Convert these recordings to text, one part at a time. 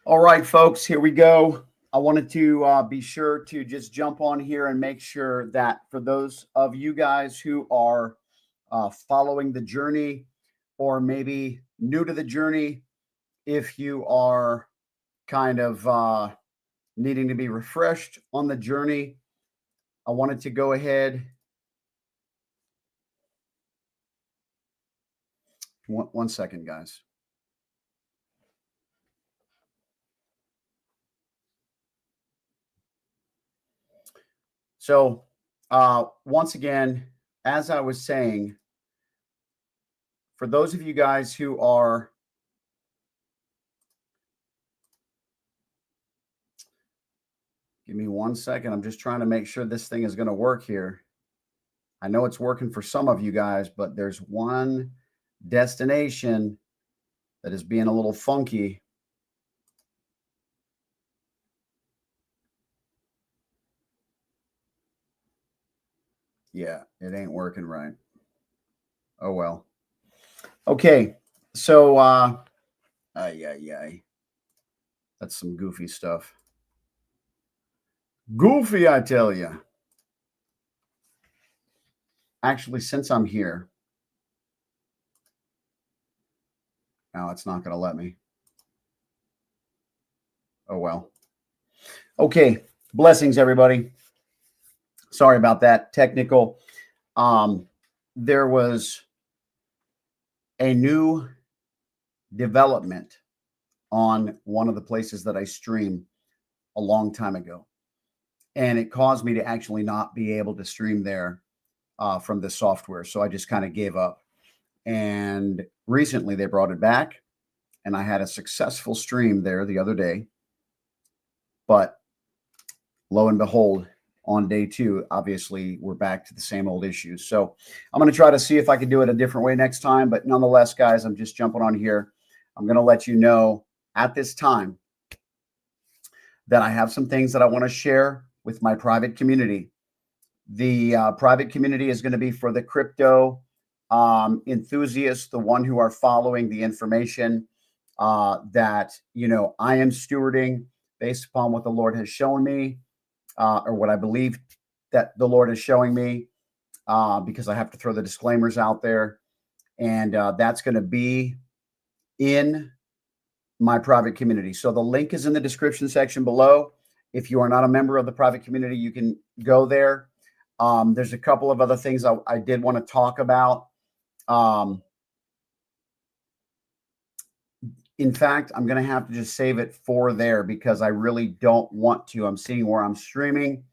All right, folks, here we go. I wanted to be sure to just jump on here and make sure that for those of you guys who are following the journey or maybe new to the journey, if you are kind of needing to be refreshed on the journey, I wanted to go ahead. One second, guys. So once again, as I was saying, for those of you guys who are give me 1 second. I'm just trying to make sure this thing is going to work here. I know it's working for some of you guys, but there's one destination that is being a little funky. Yeah, it ain't working right. Oh, well. Okay. So, that's some goofy stuff. Goofy, I tell you. Actually, since I'm here, now it's not going to let me. Oh, well. Okay. Blessings, everybody. Sorry about that. Technical. There was a new development on one of the places that I stream a long time ago. And it caused me to actually not be able to stream there from the software. So I just kind of gave up. And recently they brought it back and I had a successful stream there the other day. But lo and behold, on day 2, obviously we're back to the same old issues. So I'm going to try to see if I can do it a different way next time. But nonetheless, guys, I'm just jumping on here. I'm going to let you know at this time that I have some things that I want to share with my private community. The private community is going to be for the crypto enthusiasts, the one who are following the information that, I am stewarding based upon what the Lord has shown me. Or what I believe that the Lord is showing me, because I have to throw the disclaimers out there. And that's going to be in my private community. So the link is in the description section below. If you are not a member of the private community, you can go there. There's a couple of other things I did want to talk about. In fact, I'm going to have to just save it for there because I really don't want to. I'm seeing where I'm streaming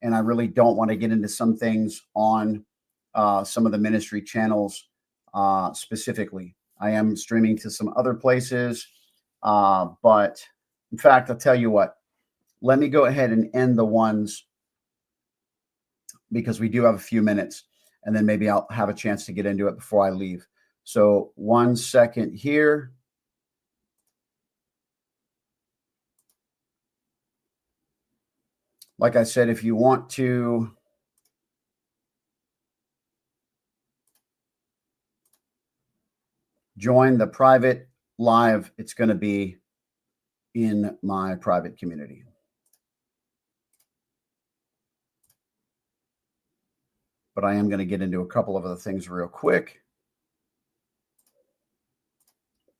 and I really don't want to get into some things on some of the ministry channels specifically. I am streaming to some other places, but in fact, I'll tell you what, let me go ahead and end the ones because we do have a few minutes and then maybe I'll have a chance to get into it before I leave. So 1 second here. Like I said, if you want to join the private live, it's going to be in my private community. But I am going to get into a couple of other things real quick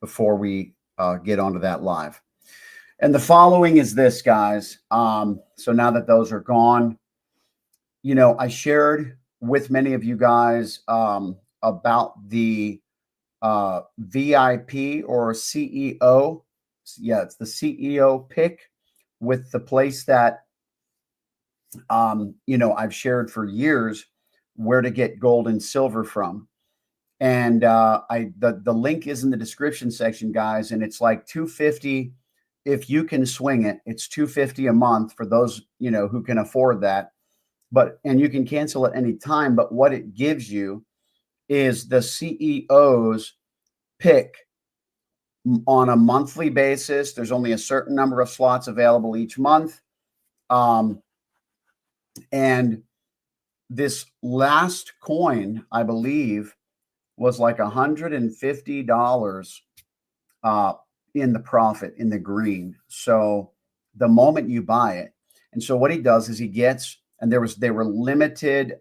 before we get onto that live. And the following is this, guys. So now that those are gone, I shared with many of you guys about the VIP or CEO. Yeah, it's the CEO pick with the place that, I've shared for years where to get gold and silver from. And the link is in the description section, guys. And it's like $250 if you can swing it. It's $250 a month for those, who can afford that. And you can cancel at any time. But what it gives you is the CEO's pick on a monthly basis. There's only a certain number of slots available each month. And this last coin, I believe, was like $150 in the profit, in the green. So the moment you buy it, and so what he does is he gets, and they were limited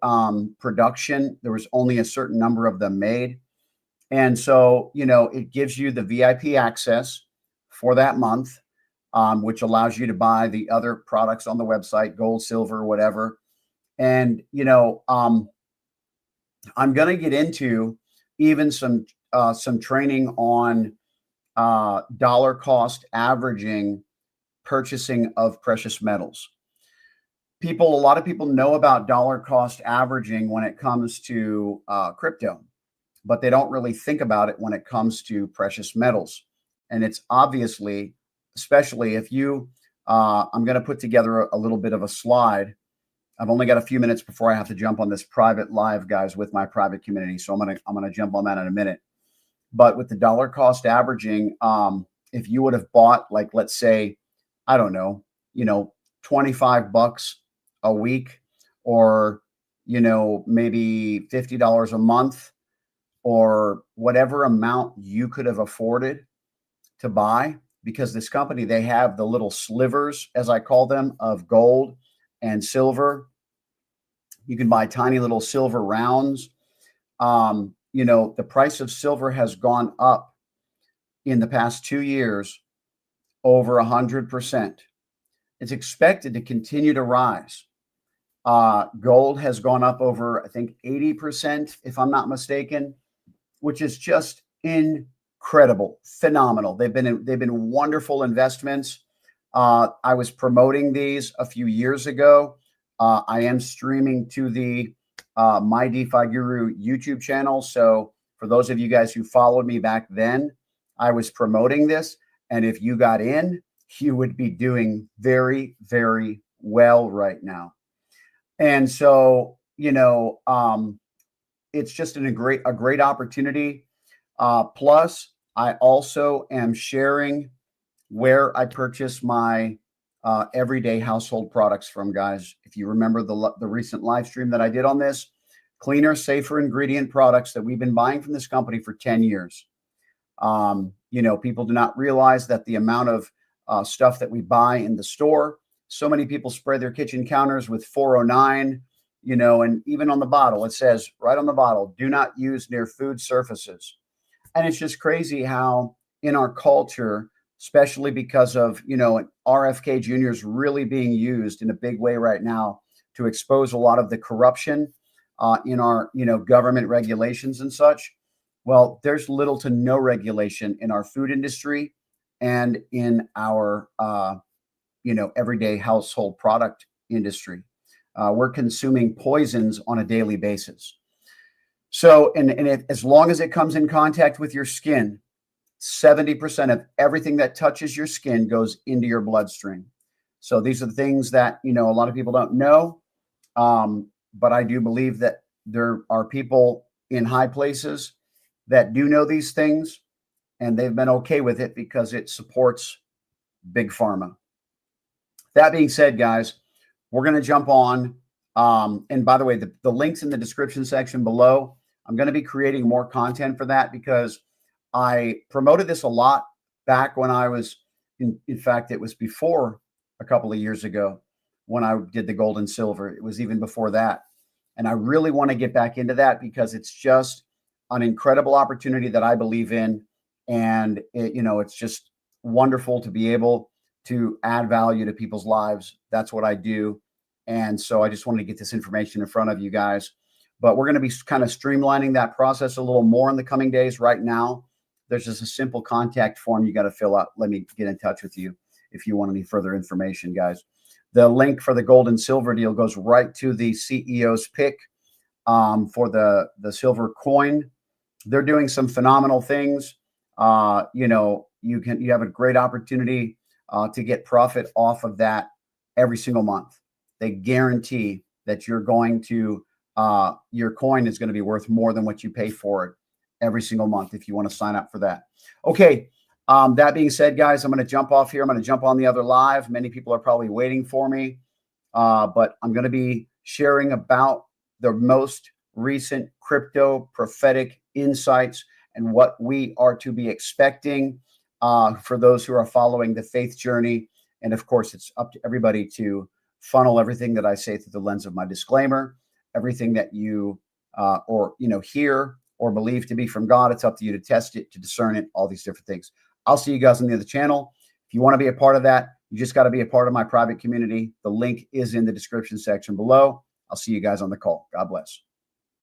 production. There was only a certain number of them made. And so, it gives you the VIP access for that month, which allows you to buy the other products on the website, gold, silver, whatever. And, I'm going to get into even some training on dollar cost averaging purchasing of precious metals. A lot of people know about dollar cost averaging when it comes to crypto, but they don't really think about it when it comes to precious metals. And it's obviously, especially if you, I'm going to put together a little bit of a slide. I've only got a few minutes before I have to jump on this private live, guys, with my private community. So I'm going to jump on that in a minute. But with the dollar cost averaging, if you would have bought, like, let's say, I don't know, $25 a week, or, maybe $50 a month, or whatever amount you could have afforded to buy, because this company, they have the little slivers, as I call them, of gold and silver. You can buy tiny little silver rounds. The price of silver has gone up in the past 2 years over 100%. It's expected to continue to rise. Gold has gone up over, I think, 80%, if I'm not mistaken, which is just incredible, phenomenal. They've been wonderful investments. I was promoting these a few years ago. I am streaming to the My DeFi Guru YouTube channel. So for those of you guys who followed me back then, I was promoting this. And if you got in, you would be doing very, very well right now. And so, it's just a great opportunity. Plus, I also am sharing where I purchase my everyday household products from, guys. If you remember the recent live stream that I did on this, cleaner, safer ingredient products that we've been buying from this company for 10 years. People do not realize that the amount of stuff that we buy in the store, so many people spray their kitchen counters with 409, and even on the bottle, it says right on the bottle, do not use near food surfaces. And it's just crazy how in our culture, especially because of, RFK Jr. is really being used in a big way right now to expose a lot of the corruption in our, government regulations and such. Well, there's little to no regulation in our food industry and in our, everyday household product industry. We're consuming poisons on a daily basis. So, as long as it comes in contact with your skin, 70% of everything that touches your skin goes into your bloodstream. So these are the things that, a lot of people don't know. But I do believe that there are people in high places that do know these things, and they've been okay with it because it supports big pharma. That being said, guys, we're going to jump on. And by the way, the link's in the description section below. I'm going to be creating more content for that because I promoted this a lot back when I was, in fact, it was before a couple of years ago when I did the gold and silver. It was even before that. And I really want to get back into that because it's just an incredible opportunity that I believe in. And, it's just wonderful to be able to add value to people's lives. That's what I do. And so I just wanted to get this information in front of you guys. But we're going to be kind of streamlining that process a little more in the coming days. Right now, there's just a simple contact form you got to fill out. Let me get in touch with you if you want any further information, guys. The link for the gold and silver deal goes right to the CEO's pick for the silver coin. They're doing some phenomenal things. You have a great opportunity to get profit off of that every single month. They guarantee that you're going to your coin is going to be worth more than what you pay for it every single month if you want to sign up for that. Okay. That being said, guys, I'm going to jump off here. I'm going to jump on the other live. Many people are probably waiting for me, but I'm going to be sharing about the most recent crypto prophetic insights and what we are to be expecting for those who are following the faith journey. And of course, it's up to everybody to funnel everything that I say through the lens of my disclaimer. Everything that you hear or believe to be from God, it's up to you to test it, to discern it, all these different things. I'll see you guys on the other channel. If you want to be a part of that, you just got to be a part of my private community. The link is in the description section below. I'll see you guys on the call. God bless.